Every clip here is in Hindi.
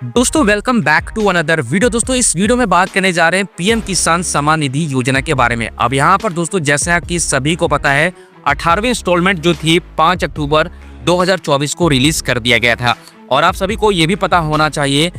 दोस्तों welcome back to another video. दोस्तों इस वीडियो में बात करने जा रहे हैं पीएम किसान सम्मान निधि योजना के बारे में। अब यहाँ पर दोस्तों जैसा कि सभी को पता है 18वीं इंस्टॉलमेंट जो थी 5 अक्टूबर 2024 को रिलीज कर दिया गया था और आप सभी को ये भी पता होना चाहिए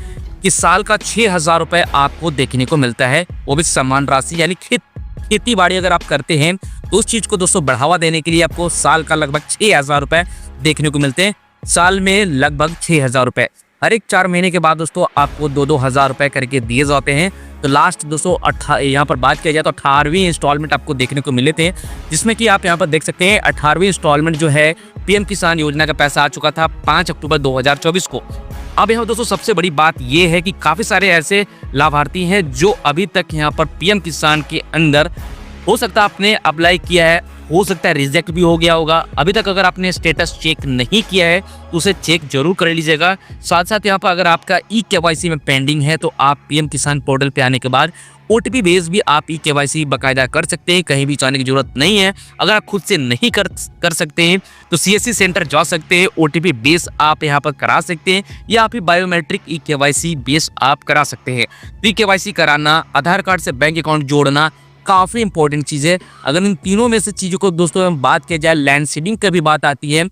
कि साल का 6,000 रुपये आपको देखने को मिलता है, वो भी सम्मान राशि। यानी खेती बाड़ी अगर आप करते हैं तो उस चीज को दोस्तों बढ़ावा देने के लिए आपको साल का लगभग 6,000 रुपये देखने को मिलते हैं। साल में लगभग 6,000 रुपये हर एक 4 महीने के बाद दोस्तों आपको 2-2 हज़ार रुपये करके दिए जाते हैं। तो लास्ट दोस्तों यहाँ पर बात किया जाए तो 18वीं इंस्टॉलमेंट आपको देखने को मिले थे, जिसमें कि आप यहाँ पर देख सकते हैं 18वीं इंस्टॉलमेंट जो है पीएम किसान योजना का पैसा आ चुका था 5 अक्टूबर 2024 को। अब यहाँ दोस्तों सबसे बड़ी बात यह है कि काफ़ी सारे ऐसे लाभार्थी हैं जो अभी तक यहाँ पर पीएम किसान के अंदर हो सकता है आपने अप्लाई किया है, हो सकता है रिजेक्ट भी हो गया होगा। अभी तक अगर आपने स्टेटस चेक नहीं किया है तो उसे चेक जरूर कर लीजिएगा। साथ साथ यहाँ पर अगर आपका ई-केवाईसी में पेंडिंग है तो आप पीएम किसान पोर्टल पे आने के बाद ओटीपी बेस भी आप ई-केवाईसी बाकायदा कर सकते हैं, कहीं भी जाने की जरूरत नहीं है। अगर आप खुद से नहीं कर सकते हैं तो सीएससी सेंटर जा सकते हैं, ओटीपी बेस आप यहाँ पर करा सकते हैं या आप बायोमेट्रिक ई-केवाईसी बेस आप करा सकते हैं। ई-केवाईसी कराना, आधार कार्ड से बैंक अकाउंट जोड़ना काफ़ी इंपॉर्टेंट चीज़ है। अगर इन तीनों में से चीज़ों को दोस्तों हम बात किया जाए, लैंड सीडिंग की भी बात आती है,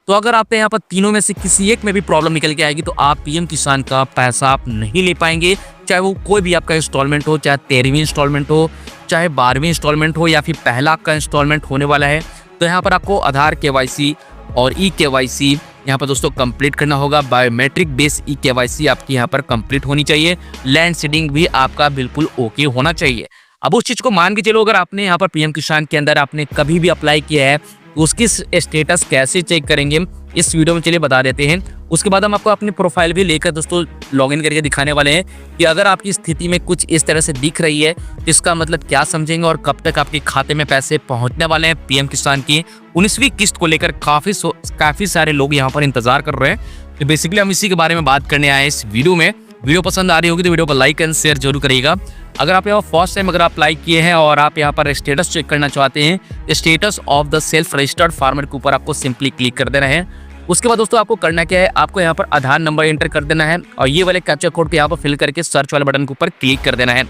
तो अगर आप यहाँ पर तीनों में से किसी एक में भी प्रॉब्लम निकल के आएगी तो आप पीएम किसान का पैसा आप नहीं ले पाएंगे। चाहे वो कोई भी आपका इंस्टॉलमेंट हो, चाहे 13वीं इंस्टॉलमेंट हो, चाहे 12वीं इंस्टॉलमेंट हो या फिर पहला आपका इंस्टॉलमेंट होने वाला है, तो यहाँ पर आपको आधार केवाईसी और ई-केवाईसी यहाँ पर दोस्तों कंप्लीट करना होगा। बायोमेट्रिक बेस ई-केवाईसी आपकी यहाँ पर कंप्लीट होनी चाहिए। लैंड सीडिंग भी आपका बिल्कुल ओके होना चाहिए। अब उस चीज़ को मान के चलो, अगर आपने यहाँ पर पीएम किसान के अंदर आपने कभी भी अप्लाई किया है तो उसकी स्टेटस कैसे चेक करेंगे इस वीडियो में चलिए बता देते हैं। उसके बाद हम आपको अपनी प्रोफाइल भी लेकर दोस्तों लॉगिन करके दिखाने वाले हैं कि अगर आपकी स्थिति में कुछ इस तरह से दिख रही है तो इसका मतलब क्या समझेंगे और कब तक आपके खाते में पैसे पहुंचने वाले हैं। पीएम किसान की 19वीं किस्त को लेकर काफ़ी सारे लोग यहाँ पर इंतजार कर रहे हैं। तो बेसिकली हम इसी के बारे में बात करने आए इस वीडियो में। वीडियो पसंद आ रही होगी तो वीडियो को लाइक एंड शेयर जरूर करिएगा। अगर आप यहाँ फर्स्ट टाइम अगर अप्लाई किए हैं और आप यहाँ पर स्टेटस चेक करना चाहते हैं, status of the self registered farmer के ऊपर आपको सिंपली क्लिक कर देना है। उसके बाद दोस्तों आपको करना क्या है, आपको यहाँ पर आधार नंबर एंटर कर देना है और ये वाले कैप्चा कोड को यहाँ पर फिल करके सर्च वाले बटन के ऊपर क्लिक कर देना है।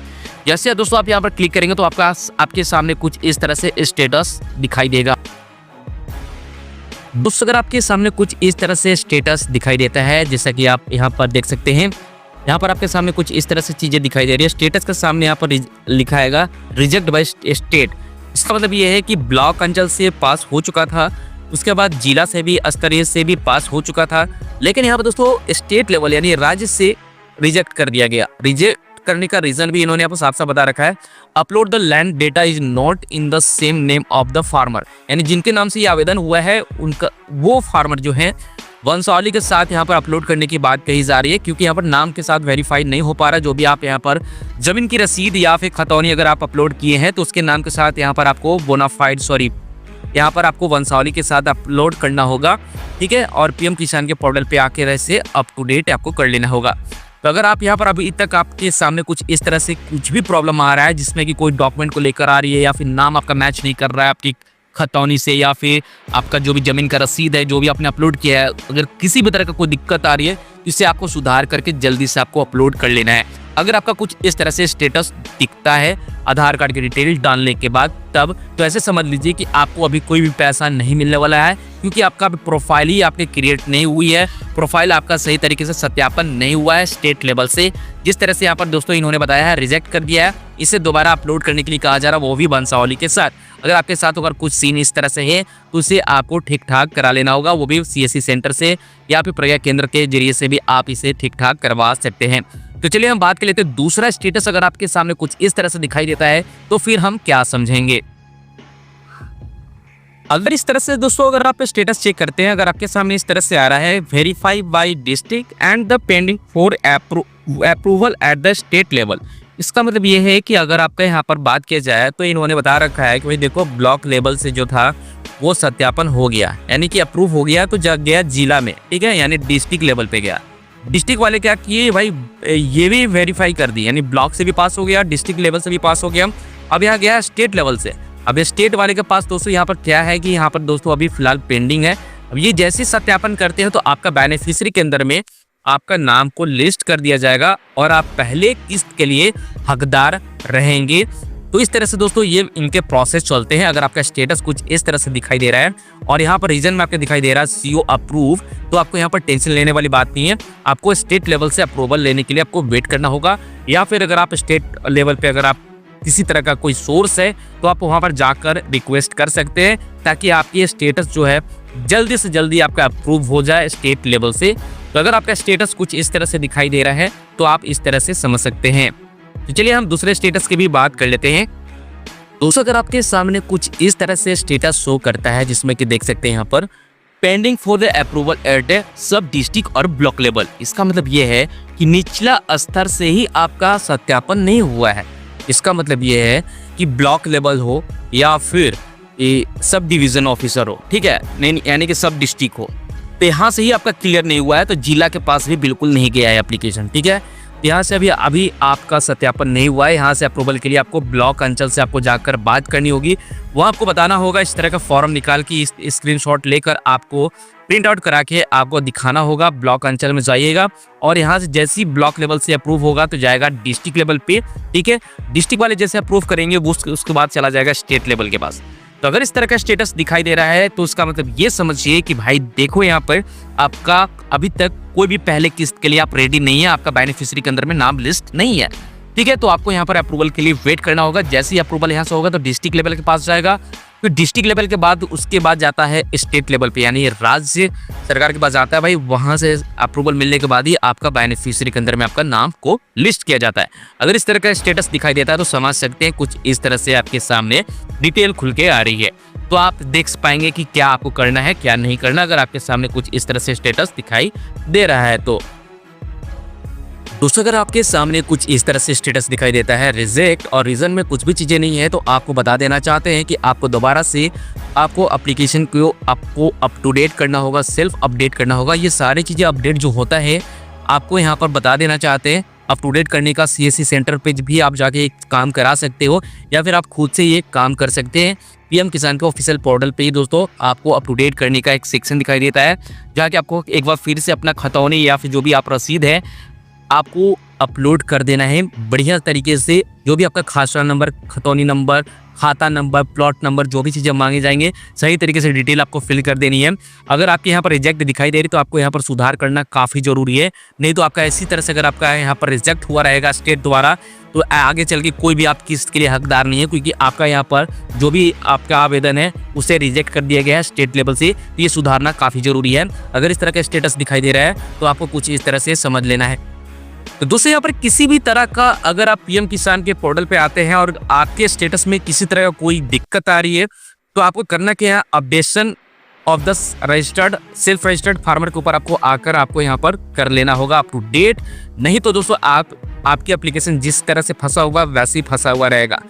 जैसे दोस्तों आप यहाँ पर क्लिक करेंगे तो आपके सामने कुछ इस तरह से स्टेटस दिखाई देगा। दोस्तों अगर आपके सामने कुछ इस तरह से स्टेटस दिखाई देता है, जैसा कि आप यहाँ पर देख सकते हैं, यहाँ पर आपके सामने कुछ इस तरह से चीज़ें दिखाई दे रही है। स्टेटस के सामने यहाँ पर लिखा हैगा रिजेक्ट बाय स्टेट। इसका मतलब ये है कि ब्लॉक अंचल से पास हो चुका था, उसके बाद जिला से भी, स्तरीय से भी पास हो चुका था, लेकिन यहाँ पर दोस्तों स्टेट लेवल यानी राज्य से रिजेक्ट कर दिया गया। रिजेक्ट करने का रीजन भी इन्होंने यहाँ पर साफ साफ बता रखा है, upload the land data is not in the same name of the farmer. यानी जिनके नाम से ये आवेदन हुआ है उनका वो फार्मर जो है वंशावली के साथ यहाँ पर अपलोड करने की बात कही जा रही है, क्योंकि यहाँ पर नाम के साथ वेरीफाइड नहीं हो पा रहा। जो भी आप यहाँ पर जमीन की रसीद या फिर खतौनी अगर आप अपलोड किए हैं तो उसके नाम के साथ यहाँ पर आपको बोनाफाइड यहाँ पर आपको वंशावली के साथ अपलोड करना होगा, ठीक है। और पीएम किसान के पोर्टल पे आके ऐसे अप टू डेट आपको कर लेना होगा। तो अगर आप यहाँ पर अभी तक आपके सामने कुछ इस तरह से कुछ भी प्रॉब्लम आ रहा है जिसमें कि कोई डॉक्यूमेंट को लेकर आ रही है या फिर नाम आपका मैच नहीं कर रहा है आपकी खतौनी से या फिर आपका जो भी जमीन का रसीद है जो भी आपने अपलोड किया है, अगर किसी भी तरह का कोई दिक्कत आ रही है तो इसे आपको सुधार करके जल्दी से आपको अपलोड कर लेना है। अगर आपका कुछ इस तरह से स्टेटस दिखता है आधार कार्ड की डिटेल डालने के बाद तब, तो ऐसे समझ लीजिए कि आपको अभी कोई भी पैसा नहीं मिलने वाला है, क्योंकि आपका प्रोफाइल ही आपकी क्रिएट नहीं हुई है। प्रोफाइल आपका सही तरीके से सत्यापन नहीं हुआ है स्टेट लेवल से। जिस तरह से यहाँ पर दोस्तों इन्होंने बताया है रिजेक्ट कर दिया है, इसे दोबारा अपलोड करने के लिए कहा जा रहा है, वो भी वंशावली के साथ। अगर आपके साथ अगर कुछ सीन इस तरह से है तो उसे आपको ठीक ठाक करा लेना होगा, वो भी सीएससी सेंटर से या फिर प्रज्ञा केंद्र के जरिए से भी आप इसे ठीक ठाक करवा सकते हैं। तो चलिए हम बात कर लेते हैं दूसरा स्टेटस। अगर आपके सामने कुछ इस तरह से दिखाई देता है तो फिर हम क्या समझेंगे। अगर इस तरह से दोस्तों अगर आप स्टेटस चेक करते हैं, अगर आपके सामने इस तरह से आ रहा है verify bye district and the pending for approval at the state level, इसका मतलब ये है कि अगर आपका यहाँ पर बात किया जाए तो इन्होंने बता रखा है कि भाई देखो ब्लॉक लेवल से जो था वो सत्यापन हो गया, यानी कि अप्रूव हो गया तो जा गया जिला में, ठीक है, यानी डिस्ट्रिक्ट लेवल पे गया। डिस्ट्रिक्ट वाले क्या किए भाई, ये भी वेरीफाई कर दी, यानी ब्लॉक से भी पास हो गया, डिस्ट्रिक्ट लेवल से भी पास हो गया, अब यहाँ गया स्टेट लेवल से। अब स्टेट वाले के पास दोस्तों यहाँ पर क्या है कि यहाँ पर दोस्तों अभी फिलहाल पेंडिंग है। अब ये जैसे सत्यापन करते हैं तो आपका बेनिफिशियरी के अंदर में आपका नाम को लिस्ट कर दिया जाएगा और आप पहले किस्त के लिए हकदार रहेंगे। तो इस तरह से दोस्तों ये इनके प्रोसेस चलते हैं। अगर आपका स्टेटस कुछ इस तरह से दिखाई दे रहा है और यहाँ पर रीजन में आपको दिखाई दे रहा है सीओ अप्रूव, तो आपको यहाँ पर टेंशन लेने वाली बात नहीं है। आपको स्टेट लेवल से अप्रूवल लेने के लिए आपको वेट करना होगा, या फिर अगर आप स्टेट लेवल पे अगर आप किसी तरह का कोई सोर्स है तो आप वहाँ पर जाकर रिक्वेस्ट कर सकते हैं, ताकि आपकी स्टेटस जो है जल्दी से जल्दी आपका अप्रूव हो जाए स्टेट लेवल से। तो अगर आपका स्टेटस कुछ इस तरह से दिखाई दे रहा है तो आप इस तरह से समझ सकते हैं। तो चलिए हम दूसरे स्टेटस की भी बात कर लेते हैं। दोस्तों अगर आपके सामने कुछ इस तरह से स्टेटस शो करता है, जिसमें कि देख सकते हैं यहाँ पर pending for the approval at a sub district और ब्लॉक लेवल, इसका मतलब ये है कि निचला स्तर से ही आपका सत्यापन नहीं हुआ है। इसका मतलब ये है कि ब्लॉक लेवल हो या फिर सब डिवीजन ऑफिसर हो, ठीक है, नहीं यानी कि सब डिस्ट्रिक्ट हो, तो यहाँ से ही आपका क्लियर नहीं हुआ है तो जिला के पास भी बिल्कुल नहीं गया है एप्लीकेशन, ठीक है। यहाँ से अभी आपका सत्यापन नहीं हुआ है। यहाँ से अप्रूवल के लिए आपको ब्लॉक अंचल से आपको जाकर बात करनी होगी। वो आपको बताना होगा, इस तरह का फॉर्म निकाल के स्क्रीनशॉट लेकर आपको प्रिंट आउट करा के आपको दिखाना होगा। ब्लॉक अंचल में जाइएगा और यहाँ से जैसे ही ब्लॉक लेवल से अप्रूव होगा तो जाएगा डिस्ट्रिक्ट लेवल पे, ठीक है। डिस्ट्रिक्ट वाले जैसे अप्रूव करेंगे उसके बाद चला जाएगा स्टेट लेवल के पास। तो अगर इस तरह का स्टेटस दिखाई दे रहा है तो उसका मतलब ये समझिए कि भाई देखो यहाँ पर आपका अभी तक कोई भी पहले किस्त के लिए आप रेडी नहीं है, आपका बेनिफिशियरी के अंदर में नाम लिस्ट नहीं है, ठीक है। तो आपको यहाँ पर अप्रूवल के लिए वेट करना होगा। जैसे ही अप्रूवल यहाँ से होगा तो डिस्ट्रिक्ट लेवल के पास जाएगा, फिर डिस्ट्रिक्ट लेवल के बाद उसके बाद जाता है स्टेट लेवल पे, यानी राज्य सरकार के पास जाता है भाई। वहां से अप्रूवल मिलने के बाद ही आपका बेनिफिशियरी के अंदर में आपका नाम को लिस्ट किया जाता है। अगर इस तरह का स्टेटस दिखाई देता है तो समझ सकते हैं कुछ इस तरह से आपके सामने डिटेल खुल के आ रही है। तो आप देख पाएंगे कि क्या आपको करना है क्या नहीं करना, अगर आपके सामने कुछ इस तरह से स्टेटस दिखाई दे रहा है तो। दोस्तों अगर आपके सामने कुछ इस तरह से स्टेटस दिखाई देता है रिजेक्ट और रीजन में कुछ भी चीज़ें नहीं है, तो आपको बता देना चाहते हैं कि आपको दोबारा से आपको एप्लीकेशन को आपको अप टू डेट करना होगा, सेल्फ अपडेट करना होगा। ये सारी चीज़ें अपडेट जो होता है आपको यहाँ पर बता देना चाहते हैं। अप टू डेट करने का CSC सेंटर पे भी आप जाके एक काम करा सकते हो, या फिर आप खुद से ये काम कर सकते हैं। PM किसान के ऑफिशियल पोर्टल पे ही दोस्तों आपको अप टू डेट करने का एक सेक्शन दिखाई देता है, जहाँ कि आपको एक बार फिर से अपना खतौनी या फिर जो भी आप रसीद है आपको अपलोड कर देना है बढ़िया तरीके से। जो भी आपका खासरा नंबर, खतौनी नंबर, खाता नंबर, प्लॉट नंबर, जो भी चीज़ें मांगी जाएंगे सही तरीके से डिटेल आपको फिल कर देनी है। अगर आपके यहाँ पर रिजेक्ट दिखाई दे रही तो आपको यहाँ पर सुधार करना काफ़ी ज़रूरी है, नहीं तो आपका इसी तरह से अगर आपका यहाँ पर रिजेक्ट हुआ रहेगा स्टेट द्वारा तो आगे चल के कोई भी आप किस्त के लिए हकदार नहीं है, क्योंकि आपका यहाँ पर जो भी आपका आवेदन है उसे रिजेक्ट कर दिया गया है स्टेट लेवल से। तो ये सुधारना काफ़ी ज़रूरी है। अगर इस तरह का स्टेटस दिखाई दे रहा है तो आपको कुछ इस तरह से समझ लेना है। तो दोस्तों यहाँ पर किसी भी तरह का अगर आप PM किसान के पोर्टल पे आते हैं और आपके स्टेटस में किसी तरह का कोई दिक्कत आ रही है तो आपको करना क्या है, updation of the registered self registered farmer के ऊपर आपको आकर आपको यहाँ पर कर लेना होगा अप टू डेट। नहीं तो दोस्तों आपकी एप्लीकेशन जिस तरह से फंसा हुआ वैसे ही फंसा हुआ रहेगा।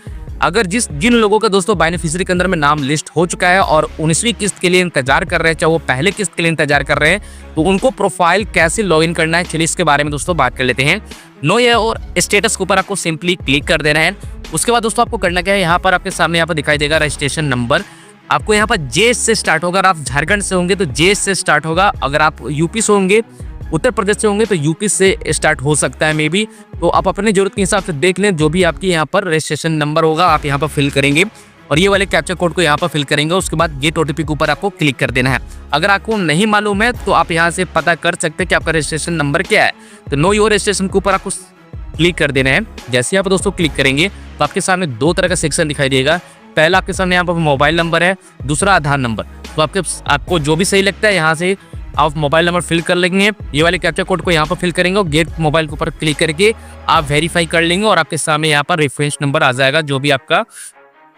अगर जिन लोगों का दोस्तों बेनिफिशियरी के अंदर में नाम लिस्ट हो चुका है और 19वीं किस्त के लिए इंतजार कर रहे हैं, चाहे वो पहले किस्त के लिए इंतजार कर रहे हैं, तो उनको प्रोफाइल कैसे लॉगिन करना है चलिए इसके बारे में दोस्तों बात कर लेते हैं। नो ये और स्टेटस के ऊपर आपको सिंपली क्लिक कर देना है। उसके बाद दोस्तों आपको करना क्या है, यहाँ पर आपके सामने यहाँ पर दिखाई देगा रजिस्ट्रेशन नंबर। आपको यहाँ पर J से स्टार्ट होगा। अगर आप झारखंड से होंगे तो J से स्टार्ट होगा, अगर आप यूपी से होंगे, उत्तर प्रदेश से होंगे तो यूपी से स्टार्ट हो सकता है मे बी। तो आप अपने जरूरत के हिसाब से देख लें, जो भी आपकी यहाँ पर रजिस्ट्रेशन नंबर होगा आप यहाँ पर फिल करेंगे और ये वाले कैप्चा कोड को यहाँ पर फिल करेंगे। उसके बाद गेट OTP के ऊपर आपको क्लिक कर देना है। अगर आपको नहीं मालूम है तो आप यहाँ से पता कर सकते हैं कि आपका रजिस्ट्रेशन नंबर क्या है। तो नो योर रजिस्ट्रेशन के ऊपर आपको क्लिक कर देना है। जैसे आप दोस्तों क्लिक करेंगे तो आपके सामने दो तरह का सेक्शन दिखाई देगा। पहला आपके सामने यहाँ पर मोबाइल नंबर है, दूसरा आधार नंबर। तो आपको जो भी सही लगता है यहाँ से आप मोबाइल नंबर फिल कर लेंगे, ये वाले कैप्चा कोड को यहाँ पर फिल करेंगे और गेट मोबाइल के ऊपर क्लिक करके आप वेरीफाई कर लेंगे और आपके सामने यहाँ पर रेफरेंस नंबर आ जाएगा। जो भी आपका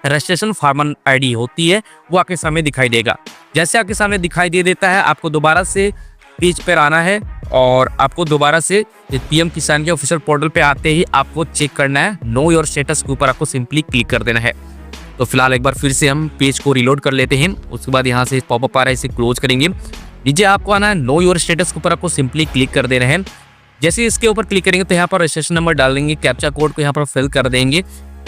रजिस्ट्रेशन फार्मर ID होती है वो आपके सामने दिखाई देगा। जैसे आपके सामने दिखाई दे देता है आपको दोबारा से पेज पर आना है और आपको दोबारा से PM किसान के ऑफिशियल पोर्टल पे आते ही आपको चेक करना है। नो योर स्टेटस के ऊपर आपको सिंपली क्लिक कर देना है। तो फिलहाल एक बार फिर से हम पेज को रिलोड कर लेते हैं। उसके बाद यहाँ से पॉपअप आ रहा है, इसे क्लोज करेंगे। नीचे आपको आना है, नो योर स्टेटस के ऊपर आपको सिंपली क्लिक कर देना है। जैसे इसके ऊपर क्लिक करेंगे तो यहाँ पर रजिस्ट्रेशन नंबर डाल देंगे, कैप्चा कोड को यहाँ पर फिल कर देंगे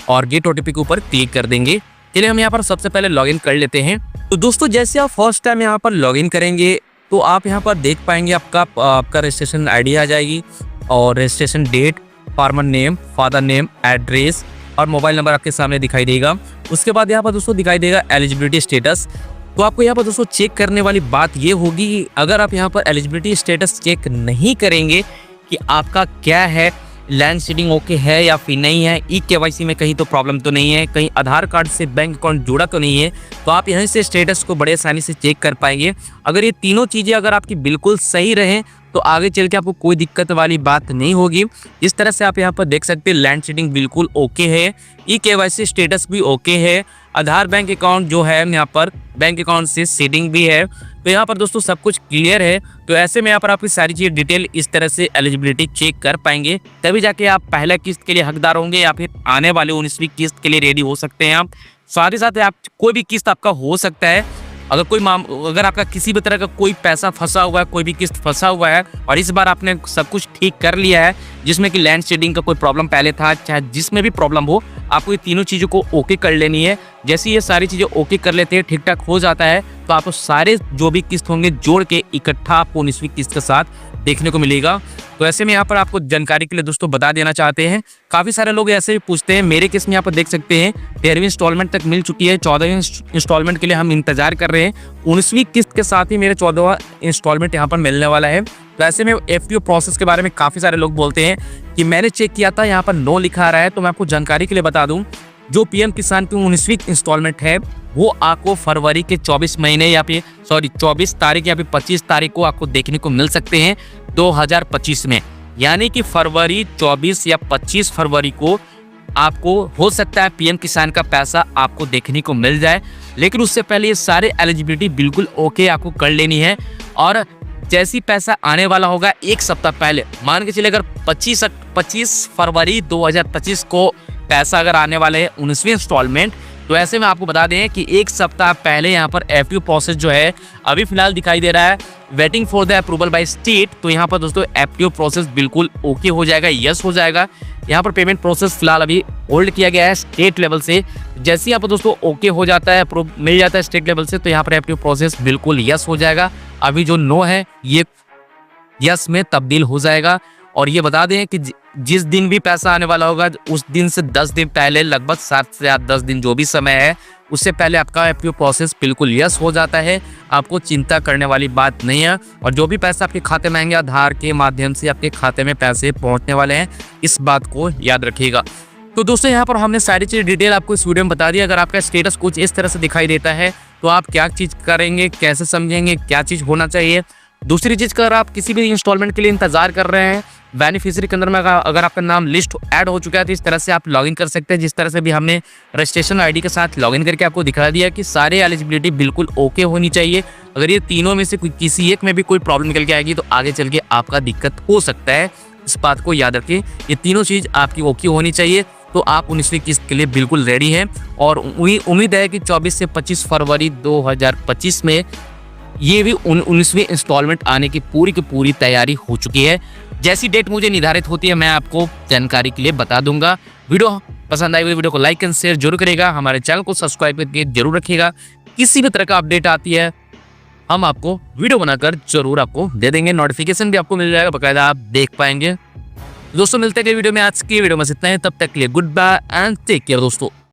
और गेट OTP के ऊपर क्लिक कर देंगे। चलिए हम यहाँ पर सबसे पहले लॉगिन कर लेते हैं। तो दोस्तों जैसे आप फर्स्ट टाइम यहाँ पर लॉगिन करेंगे तो आप यहाँ पर देख पाएंगे आपका रजिस्ट्रेशन आईडी आ जाएगी और registration date, farmer name, father name, address और मोबाइल नंबर आपके सामने दिखाई देगा। उसके बाद यहाँ पर दोस्तों दिखाई देगा एलिजिबिलिटी स्टेटस। तो आपको यहाँ पर दोस्तों चेक करने वाली बात ये होगी कि अगर आप यहाँ पर एलिजिबिलिटी स्टेटस चेक नहीं करेंगे कि आपका क्या है, लैंड सीडिंग ओके है या फिर नहीं है, ई-केवाईसी में कहीं तो प्रॉब्लम तो नहीं है, कहीं आधार कार्ड से बैंक अकाउंट जुड़ा तो नहीं है, तो आप यहीं से स्टेटस को बड़े आसानी से चेक कर पाएंगे। अगर ये तीनों चीज़ें अगर आपकी बिल्कुल सही रहें तो आगे चल के आपको कोई दिक्कत वाली बात नहीं होगी। इस तरह से आप यहाँ पर देख सकते हैं लैंड सीडिंग बिल्कुल ओके है, ई-केवाईसी स्टेटस भी ओके है, आधार बैंक अकाउंट जो है यहाँ पर बैंक अकाउंट से सीडिंग भी है। तो यहाँ पर दोस्तों सब कुछ क्लियर है। तो ऐसे में यहाँ पर आपकी सारी चीज़ डिटेल इस तरह से एलिजिबिलिटी चेक कर पाएंगे, तभी जाके आप पहला किस्त के लिए हकदार होंगे या फिर आने वाले 19वीं किस्त के लिए रेडी हो सकते हैं आप। साथ ही साथ आप कोई भी किस्त आपका हो सकता है। अगर आपका किसी भी तरह का कोई पैसा फंसा हुआ है, कोई भी किस्त फंसा हुआ है और इस बार आपने सब कुछ ठीक कर लिया है, जिसमें कि लैंड सीडिंग का कोई प्रॉब्लम पहले था, चाहे जिसमें भी प्रॉब्लम हो, आपको ये तीनों चीज़ों को ओके कर लेनी है। जैसे ये सारी चीज़ें ओके कर लेते हैं, ठीक ठाक हो जाता है, तो आपको सारे जो भी किस्त होंगे जोड़ के इकट्ठा आपको 19वीं किस्त के साथ देखने को मिलेगा। तो ऐसे में यहाँ पर आपको जानकारी के लिए दोस्तों बता देना चाहते हैं, काफ़ी सारे लोग ऐसे भी पूछते हैं। मेरे केस में यहाँ पर देख सकते हैं 13वीं इंस्टॉलमेंट तक मिल चुकी है, 14वीं इंस्टॉलमेंट के लिए हम इंतजार कर रहे हैं। 19वीं किस्त के साथ ही मेरे 14वां इंस्टॉलमेंट यहाँ पर मिलने वाला है। तो ऐसे में एफटीओ प्रोसेस के बारे में काफ़ी सारे लोग बोलते हैं कि मैंने चेक किया था, यहाँ पर नो लिखा आ रहा है। तो मैं आपको जानकारी के लिए बता दूँ, जो पीएम किसान की 19वीं इंस्टॉलमेंट है वो आपको फरवरी के 24 महीने या फिर 24 तारीख या फिर 25 तारीख को आपको देखने को मिल सकते हैं 2025 में। यानी कि फरवरी 24 या 25 फरवरी को आपको हो सकता है पीएम किसान का पैसा आपको देखने को मिल जाए। लेकिन उससे पहले ये सारे एलिजिबिलिटी बिल्कुल ओके आपको कर लेनी है। और जैसी पैसा आने वाला होगा एक सप्ताह पहले, मान के चलिए अगर 25 फरवरी 2025 को पैसा अगर आने वाले है 19वीं इंस्टॉलमेंट, तो ऐसे में आपको बता दें कि एक सप्ताह पहले यहाँ पर एफटीओ प्रोसेस जो है अभी फिलहाल दिखाई दे रहा है waiting for the approval by state. तो यहाँ पर दोस्तों एफटीओ प्रोसेस बिल्कुल ओके हो जाएगा, यस हो जाएगा। यहाँ पर पेमेंट प्रोसेस फिलहाल अभी होल्ड किया गया है स्टेट लेवल से। जैसे ही यहाँ पर दोस्तों ओके हो जाता है, अप्रूव मिल जाता है स्टेट लेवल से, तो यहाँ पर एफटीओ प्रोसेस बिल्कुल यस हो जाएगा। अभी जो नो है ये यस में तब्दील हो जाएगा। और ये बता दें कि जिस दिन भी पैसा आने वाला होगा उस दिन से 10 दिन पहले, लगभग 7 से 10 दिन जो भी समय है, उससे पहले आपका एफटीओ प्रोसेस बिल्कुल यस हो जाता है। आपको चिंता करने वाली बात नहीं है। और जो भी पैसा आपके खाते में आएंगे आधार के माध्यम से आपके खाते में पैसे पहुंचने वाले हैं, इस बात को याद रखिएगा। तो दोस्तों यहाँ पर हमने सारी चीज़ डिटेल आपको इस वीडियो में बता दी। अगर आपका स्टेटस कुछ इस तरह से दिखाई देता है तो आप क्या चीज़ करेंगे, कैसे समझेंगे, क्या चीज़ होना चाहिए। दूसरी चीज़, अगर आप किसी भी इंस्टॉलमेंट के लिए इंतजार कर रहे हैं, बेनिफिशियरी के अंदर में अगर आपका नाम लिस्ट ऐड हो चुका है, तो इस तरह से आप लॉगिन कर सकते हैं। जिस तरह से भी हमने रजिस्ट्रेशन आईडी के साथ लॉगिन करके आपको दिखा दिया कि सारे एलिजिबिलिटी बिल्कुल ओके होनी चाहिए। अगर ये तीनों में से किसी एक में भी कोई प्रॉब्लम निकल के आएगी तो आगे चल के आपका दिक्कत हो सकता है। इस बात को याद रखिए, ये तीनों चीज़ आपकी ओके होनी चाहिए, तो आप 19वीं किस्त के लिए बिल्कुल रेडी हैं। और उम्मीद है कि 24 से 25 फरवरी 2025 में ये भी 19वीं इंस्टॉलमेंट आने की पूरी तैयारी हो चुकी है। जैसी डेट मुझे निर्धारित होती है मैं आपको जानकारी के लिए बता दूंगा। वीडियो पसंद आई वीडियो को लाइक एंड शेयर जरूर करेगा, हमारे चैनल को सब्सक्राइब करके जरूर रखिएगा। किसी भी तरह का अपडेट आती है हम आपको वीडियो बनाकर जरूर आपको दे देंगे, नोटिफिकेशन भी आपको मिल जाएगा, बाकायदा आप देख पाएंगे। दोस्तों मिलते हैं वीडियो में, आज की वीडियो में इतना ही, तब तक के लिए goodbye and take care दोस्तों।